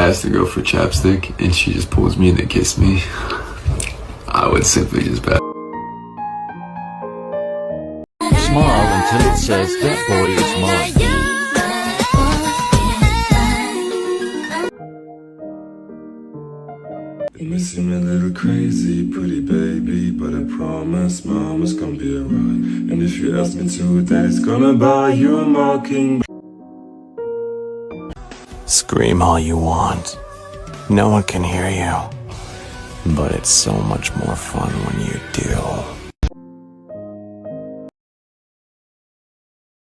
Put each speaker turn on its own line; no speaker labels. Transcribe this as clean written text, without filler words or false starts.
asked the girl for chapstick and she just pulls me in to kiss me, I would simply just bow.
Smile until it says, that boy is mine.
You may seem a little crazy, pretty baby, but I promise mama's gonna be alright. And if you ask me to, daddy's gonna buy you a mockingbird.
Scream all you want. No one can hear you. But it's so much more fun when you do.